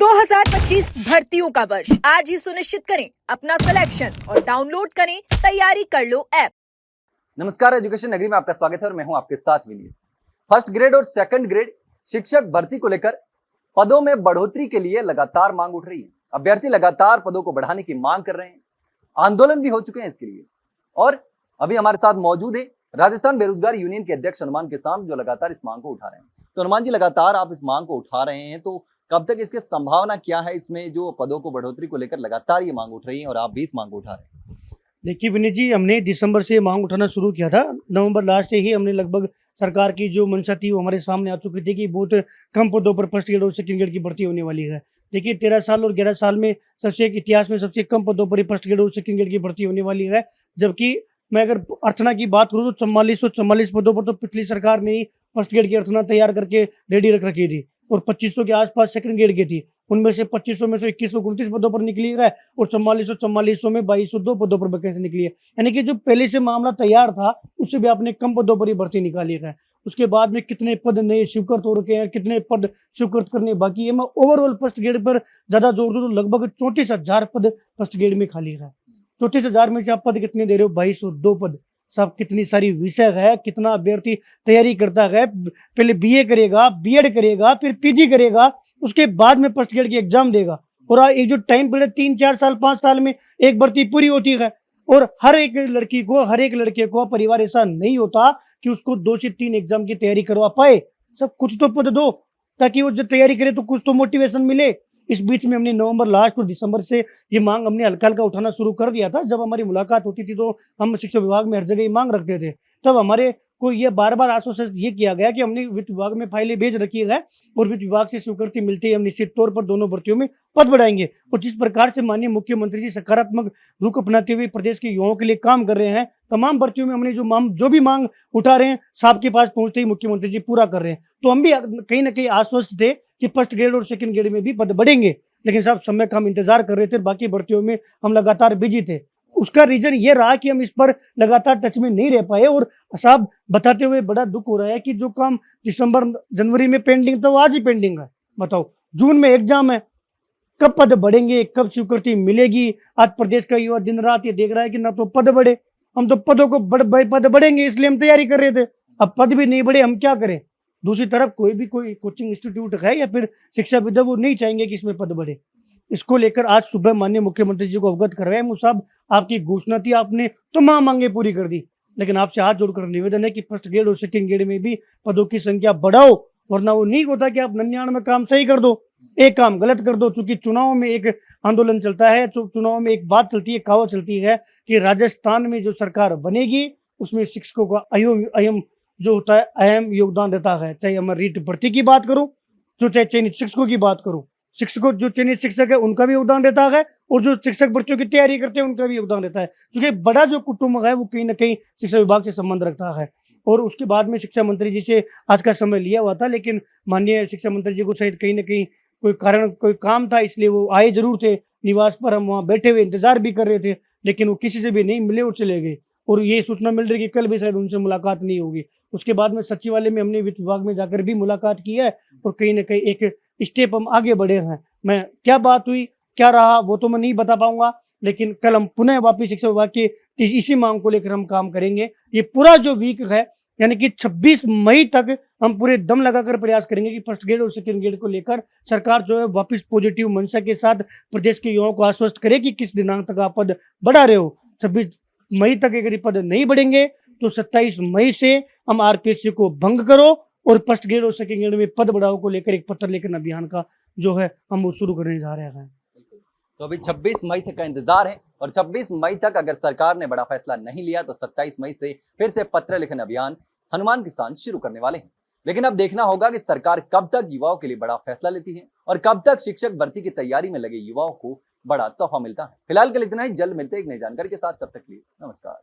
2025 भर्तियों का वर्ष आज ही सुनिश्चित करें अपना सिलेक्शन और डाउनलोड करें तैयारी कर लो ऐप। नमस्कार, एजुकेशन नगरी में आपका स्वागत है और मैं हूं आपके साथ विनीत। फर्स्ट ग्रेड और सेकंड ग्रेड शिक्षक भर्ती को लेकर पदों में बढ़ोतरी के लिए लगातार मांग उठ रही है। अभ्यर्थी लगातार पदों को बढ़ाने की मांग कर रहे हैं, आंदोलन भी हो चुके हैं इसके लिए। और अभी हमारे साथ मौजूद है राजस्थान बेरोजगार यूनियन के अध्यक्ष हनुमान किसान, जो लगातार इस मांग को उठा रहे हैं। तो हनुमान जी, लगातार आप इस मांग को उठा रहे हैं, तो कब तक इसके संभावना क्या है, इसमें जो पदों को बढ़ोतरी को लेकर लगातार ये मांग उठ रही है और आप भी इस मांग को उठा रहे हैं? देखिए विनीत जी, हमने दिसंबर से मांग उठाना शुरू किया था। नवंबर लास्ट से ही हमने लगभग सरकार की जो मंशा थी वो हमारे सामने आ चुकी थी कि बहुत कम पदों पर फर्स्ट ग्रेड और सेकंड ग्रेड की भर्ती होने वाली है। देखिए 13 साल और 11 साल में इतिहास में सबसे कम पदों पर ही फर्स्ट ग्रेड और सेकंड ग्रेड की भर्ती होने वाली है। जबकि मैं अगर अर्चना की बात करूँ तो 4444 पदों पर तो पिछली सरकार ने ही फर्स्ट ग्रेड की अर्चना तैयार करके रेडी रख रखी थी और 2500 के आसपास सेकंड ग्रेड की थी। उनमें से 2500 में से 2129 पदों पर निकली है और 4400 में 2202 पदों पर वैकेंसी निकली है। यानी कि जो पहले से मामला तैयार था उससे भी आपने कम पदों पर ही भर्ती निकाली है। उसके बाद में कितने पद नए स्वीकृत हो रखे हैं, कितने पद स्वीकृत करने बाकी है, मैं ओवरऑल फर्स्ट ग्रेड पर ज्यादा जोर दूं तो लगभग 34,000 पद फर्स्ट ग्रेड में खाली है। 34,000 में से आप पद कितने दे रहे हो? 2202 पद। सब कितनी सारी विषय है, कितना अभ्यर्थी तैयारी करता है, पहले बीए करेगा, बीएड करेगा, फिर पीजी करेगा, उसके बाद में फर्स्ट ग्रेड की एग्जाम देगा। और एक जो टाइम पीरियड 3-4 साल 5 साल में एक भर्ती पूरी होती है और हर एक लड़की को, हर एक लड़के को परिवार ऐसा नहीं होता कि उसको 2 से 3 एग्जाम की तैयारी करवा पाए। सब कुछ तो पद दो ताकि वो जब तैयारी करे तो कुछ तो मोटिवेशन मिले। इस बीच में हमने नवंबर लास्ट और दिसंबर से ये मांग हमने हल्का हल्का उठाना शुरू कर दिया था। जब हमारी मुलाकात होती थी तो हम शिक्षा विभाग में हर जगह ये मांग रखते थे। तब हमारे को ये बार बार आश्वासन ये किया गया कि हमने वित्त विभाग में फाइलें भेज रखी है और वित्त विभाग से स्वीकृति मिलती है हम निश्चित तौर पर दोनों भर्तियों में पद बढ़ाएंगे। और जिस प्रकार से माननीय मुख्यमंत्री जी सकारात्मक रुख अपनाते हुए प्रदेश के युवाओं के लिए काम कर रहे हैं, तमाम भर्तियों में हमने जो भी मांग उठा रहे हैं साहब के पास पहुंचते ही मुख्यमंत्री जी पूरा कर रहे हैं। तो हम भी कहीं ना कहीं आश्वस्त थे कि फर्स्ट ग्रेड और सेकंड ग्रेड में भी पद बढ़ेंगे, लेकिन साहब समय का हम इंतजार कर रहे थे। बाकी भर्तियों में हम लगातार बिजी थे। उसका रीजन ये रहा कि हम इस पर लगातार टच में नहीं रह पाए और साहब बताते हुए बड़ा दुख हो रहा है कि जो काम दिसंबर जनवरी में पेंडिंग था वो आज ही पेंडिंग है। बताओ, जून में एग्जाम है, कब पद बढ़ेंगे, कब स्वीकृति मिलेगी? आज प्रदेश का युवा दिन रात ये देख रहा है कि ना तो पद बढ़े, हम तो पदों को पद बढ़ेंगे इसलिए हम तैयारी कर रहे थे, अब पद भी नहीं बढ़े, हम क्या करें? दूसरी तरफ कोई कोचिंग इंस्टीट्यूट है या फिर शिक्षा विद्या, वो नहीं चाहेंगे कि इसमें पद बढ़े। इसको लेकर आज सुबह माननीय मुख्यमंत्री जी को अवगत करवाए। साहब, आपकी घोषणा थी, आपने तमाम मांगे पूरी कर दी, लेकिन आपसे हाथ जोड़कर निवेदन है कि फर्स्ट ग्रेड और सेकंड ग्रेड में भी पदों की संख्या बढ़ाओ, वरना वो नहीं होता कि आप 99 काम सही कर दो, एक काम गलत कर दो। चूंकि चुनाव में एक आंदोलन चलता है, चुनाव में एक बात चलती है, कहावत चलती है कि राजस्थान में जो सरकार बनेगी उसमें शिक्षकों का अहम जो होता है अहम योगदान रहता है। चाहे मैं रीट भर्ती की बात करूं, जो चाहे चयनित शिक्षकों की बात करूं, शिक्षकों जो चयनित शिक्षक है उनका भी योगदान रहता है और जो शिक्षक भर्तियों की तैयारी करते हैं उनका भी योगदान रहता है। क्योंकि बड़ा जो कुटुंब है वो कहीं ना कहीं शिक्षा विभाग से संबंध रखता है। और उसके बाद में शिक्षा मंत्री जी से आज का समय लिया हुआ था, लेकिन माननीय शिक्षा मंत्री जी को शायद कहीं ना कहीं कोई कारण, कोई काम था, इसलिए वो आए जरूर थे निवास पर। हम वहाँ बैठे हुए इंतजार भी कर रहे थे, लेकिन वो किसी से भी नहीं मिले और चले गए। और ये सूचना मिल रही है कि कल भी शायद उनसे मुलाकात नहीं होगी। उसके बाद में सचिवालय में हमने वित्त विभाग में जाकर भी मुलाकात की है और कहीं ना कहीं एक स्टेप हम आगे बढ़े हैं। मैं क्या बात हुई, क्या रहा, वो तो मैं नहीं बता पाऊंगा, लेकिन कल हम पुनः वापिस शिक्षा विभाग की इसी मांग को लेकर हम काम करेंगे। ये पूरा जो वीक है, यानी कि 26 मई तक हम पूरे दम लगाकर प्रयास करेंगे कि फर्स्ट ग्रेड और सेकंड ग्रेड को लेकर सरकार जो है वापस पॉजिटिव मंशा के साथ प्रदेश के युवाओं को आश्वस्त करे कि किस दिनांक तक आप पद बढ़ा रहे हो। 26 मई तक अगर पद नहीं बढ़ेंगे तो 27 मई से हम आरपीएससी को भंग करो और फर्स्ट ग्रेड और सेकंड ग्रेड में पद बढ़ाओ को लेकर एक पत्र लेखन अभियान का जो है हम वो शुरू करने जा रहे हैं। तो अभी 26 मई तक का इंतजार है और 26 मई तक अगर सरकार ने बड़ा फैसला नहीं लिया तो 27 मई से फिर से पत्र लेखन अभियान हनुमान किसान शुरू करने वाले हैं। लेकिन अब देखना होगा कि सरकार कब तक युवाओं के लिए बड़ा फैसला लेती है और कब तक शिक्षक भर्ती की तैयारी में लगे युवाओं को बड़ा तोहफा मिलता है। फिलहाल के लिए इतना ही, जल्द मिलते हैं एक नई जानकारी के साथ, तब तक के लिए नमस्कार।